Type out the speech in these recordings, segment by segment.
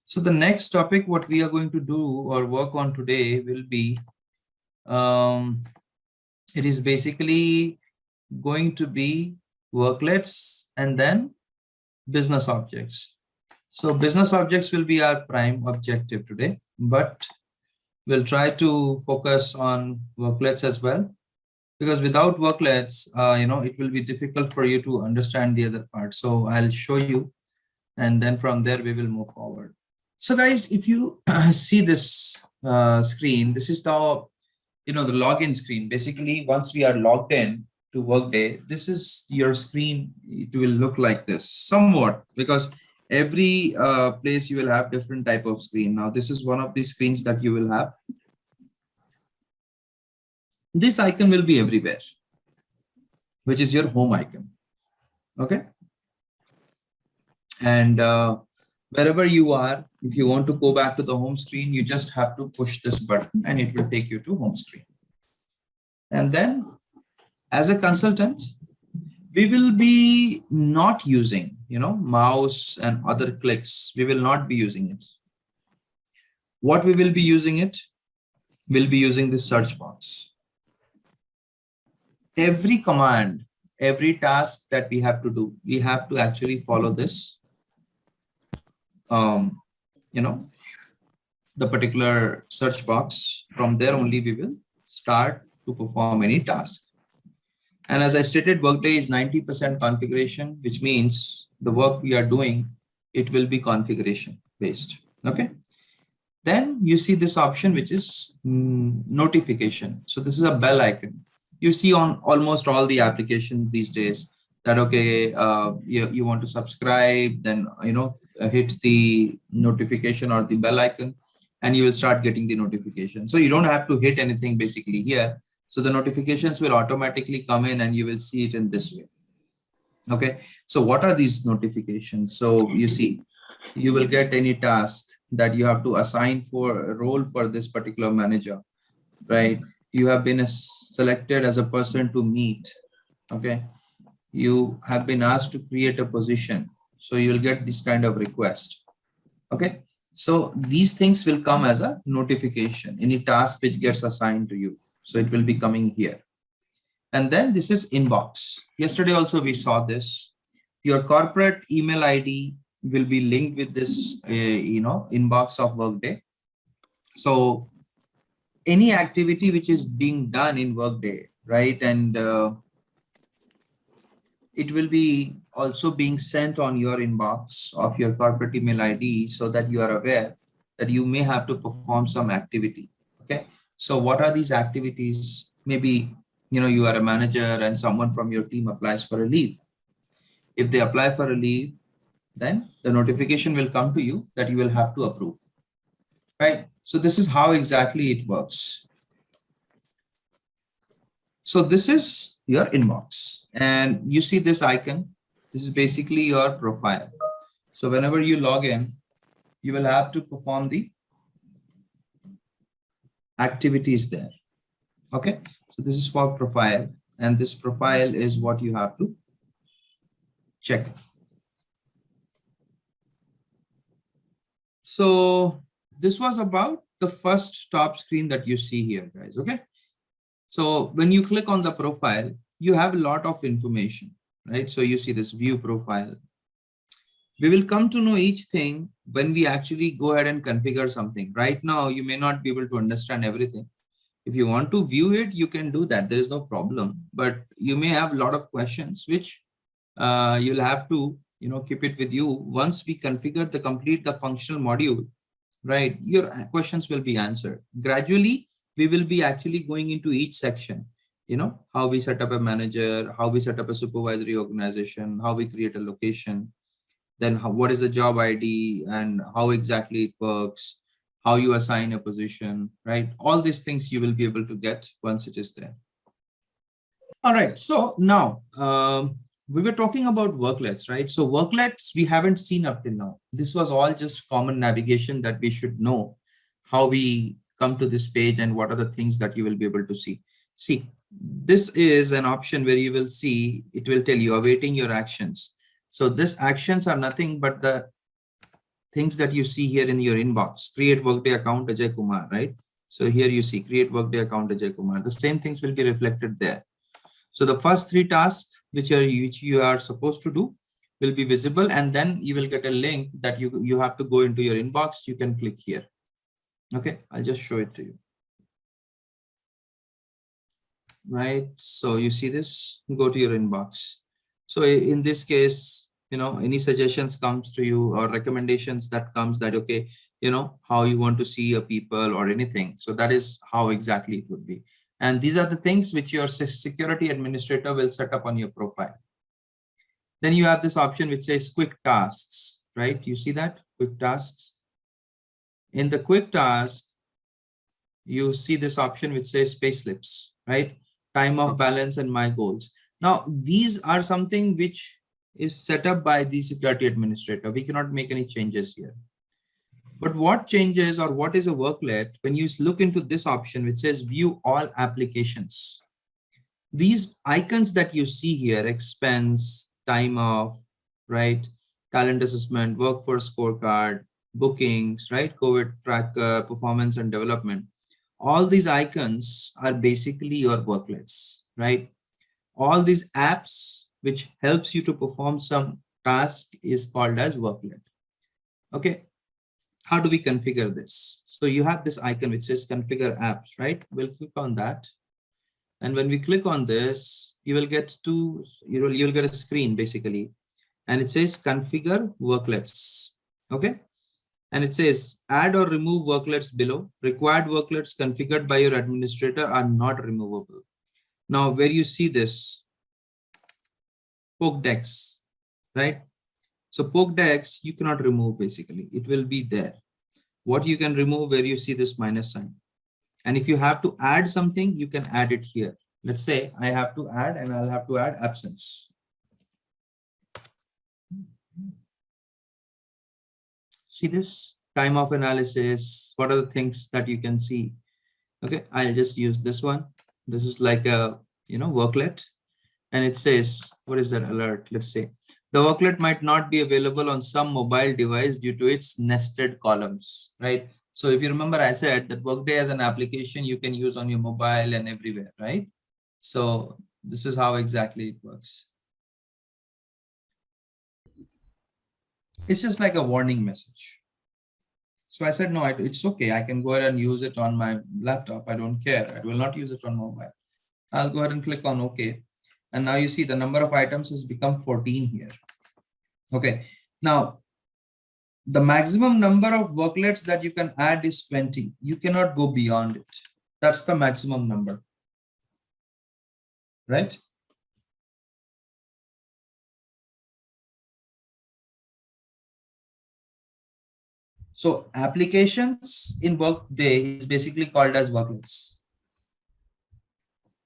So the next topic, what we are going to do or work on today will be, it is basically going to be worklets and then business objects. So business objects will be our prime objective today, but we'll try to focus on worklets as well, because without worklets, it will be difficult for you to understand the other part. So I'll show you, and then from there we will move forward. So guys, if you see this screen, this is the login screen. Basically, once we are logged in to Workday, this is your screen. It will look like this somewhat, because every place you will have different type of screen. Now, this is one of the screens that you will have. This icon will be everywhere, which is your home icon. Okay. And wherever you are, if you want to go back to the home screen, you just have to push this button and it will take you to home screen. And then as a consultant, we will be not using, mouse and other clicks. We will not be using it. What we will be using it, we'll be using the search box. Every command, every task that we have to do, we have to actually follow this. The particular search box. From there only we will start to perform any task. And as I stated, Workday is 90% configuration, which means the work we are doing, it will be configuration based. Okay. Then you see this option, which is notification. So this is a bell icon. You see on almost all the applications these days that, okay, you want to subscribe, then, hit the notification or the bell icon, and you will start getting the notification. So you don't have to hit anything basically here. So the notifications will automatically come in and you will see it in this way. Okay. So what are these notifications? So you see, you will get any task that you have to assign for a role for this particular manager, right? You have been selected as a person to meet. Okay. You have been asked to create a position. So you will get this kind of request. Okay. So these things will come as a notification, any task which gets assigned to you. So it will be coming here. And then this is inbox. Yesterday also we saw this. Your corporate email ID will be linked with this, inbox of Workday. So any activity which is being done in Workday, right? And it will be also being sent on your inbox of your corporate email ID, so that you are aware that you may have to perform some activity. Okay. So what are these activities? Maybe, you are a manager and someone from your team applies for a leave. If they apply for a leave, then the notification will come to you that you will have to approve. Right. So this is how exactly it works. So this is your inbox, and you see this icon. This is basically your profile. So whenever you log in, you will have to perform the activities there. Okay. So this is for profile, and this profile is what you have to check. So this was about the first top screen that you see here, guys. Okay. So when you click on the profile, you have a lot of information, right? So you see this view profile. We will come to know each thing when we actually go ahead and configure something. Right now, you may not be able to understand everything. If you want to view it, you can do that. There is no problem, but you may have a lot of questions, which you'll have to, keep it with you. Once we configure the functional module, right, your questions will be answered. Gradually, we will be actually going into each section, how we set up a manager, how we set up a supervisory organization, how we create a location, then what is the job ID and how exactly it works, how you assign a position, right? All these things you will be able to get once it is there. All right. So now we were talking about worklets, right? So worklets we haven't seen up till now. This was all just common navigation that we should know how we come to this page and what are the things that you will be able to see. See, this is an option where you will see, it will tell you awaiting your actions. So these actions are nothing but the things that you see here in your inbox. Create Workday account Ajay Kumar, right? So here you see create Workday account Ajay Kumar. The same things will be reflected there. So the first 3 tasks which you are supposed to do will be visible, and then you will get a link that you have to go into your inbox. You can click here. Okay, I'll just show it to you. Right, so you see this, go to your inbox. So in this case, any suggestions comes to you or recommendations that comes that, okay, how you want to see a people or anything. So that is how exactly it would be. And these are the things which your security administrator will set up on your profile. Then you have this option which says quick tasks, right? You see that quick tasks. In the quick task, you see this option which says payslips, right? Time of balance and my goals. Now, these are something which is set up by the security administrator. We cannot make any changes here. But what changes or what is a worklet when you look into this option which says view all applications? These icons that you see here, expense, time off, right? Talent assessment, workforce scorecard, bookings, right? COVID tracker, performance and development. All these icons are basically your worklets, right? All these apps which helps you to perform some task is called as worklet. Okay, how do we configure this? So you have this icon which says configure apps, right? We'll click on that. And when we click on this, you will get you'll get a screen basically, and it says configure worklets. Okay. And it says add or remove worklets below. Required worklets configured by your administrator are not removable. Now, where you see this Pokedex, right? So Pokedex, you cannot remove basically. It will be there. What you can remove where you see this minus sign. And if you have to add something, you can add it here. Let's say I have to add and I'll have to add absence. See this time of analysis. What are the things that you can see? Okay, I'll just use this one. This is like a, worklet, and it says, what is that alert? Let's say the worklet might not be available on some mobile device due to its nested columns, right? So if you remember, I said that Workday as an application you can use on your mobile and everywhere, right? So this is how exactly it works. It's just like a warning message. So I said, no, it's okay. I can go ahead and use it on my laptop. I don't care. I will not use it on mobile. I'll go ahead and click on OK. And now you see the number of items has become 14 here. Okay. Now, the maximum number of worklets that you can add is 20. You cannot go beyond it. That's the maximum number. Right? So applications in Workday is basically called as worklets.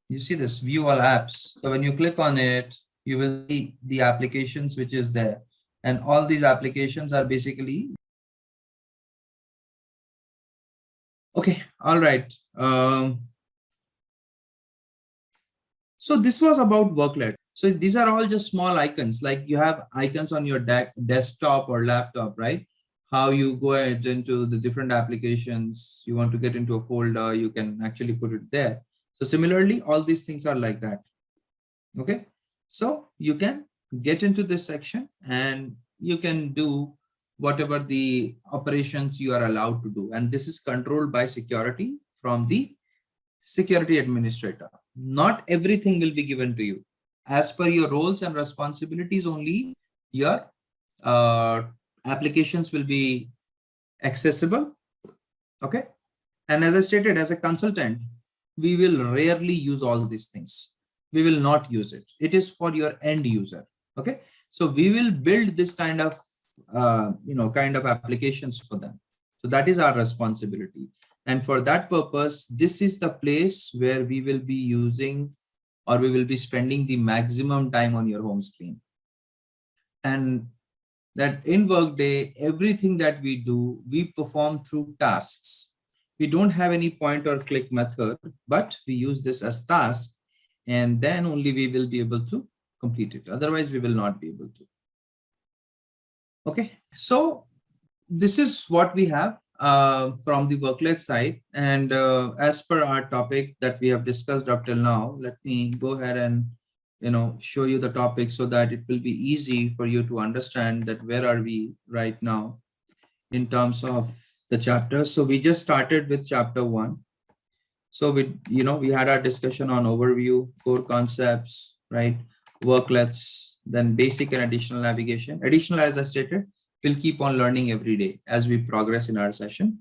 You see this view all apps. So when you click on it, you will see the applications which is there. And all these applications are basically. Okay, all right. So this was about worklet. So these are all just small icons, like you have icons on your desktop or laptop, right? How you go ahead into the different applications, you want to get into a folder, you can actually put it there. So similarly, all these things are like that. Okay, so you can get into this section and you can do whatever the operations you are allowed to do. And this is controlled by security from the security administrator. Not everything will be given to you. As per your roles and responsibilities, only your applications will be accessible. Okay. And as I stated, as a consultant, we will rarely use all these things. We will not use it. It is for your end user. Okay. So we will build this kind of, kind of applications for them. So that is our responsibility. And for that purpose, this is the place where we will be using or we will be spending the maximum time on your home screen. And that in Workday, everything that we do, we perform through tasks. We don't have any point or click method, but we use this as task, and then only we will be able to complete it. Otherwise, we will not be able to. Okay, so this is what we have from the worklet side. And as per our topic that we have discussed up till now, let me go ahead and show you the topic so that it will be easy for you to understand that where are we right now in terms of the chapter. So we just started with chapter 1. So we had our discussion on overview, core concepts, right? Worklets, then basic and additional navigation. Additional, as I stated, we'll keep on learning every day as we progress in our session.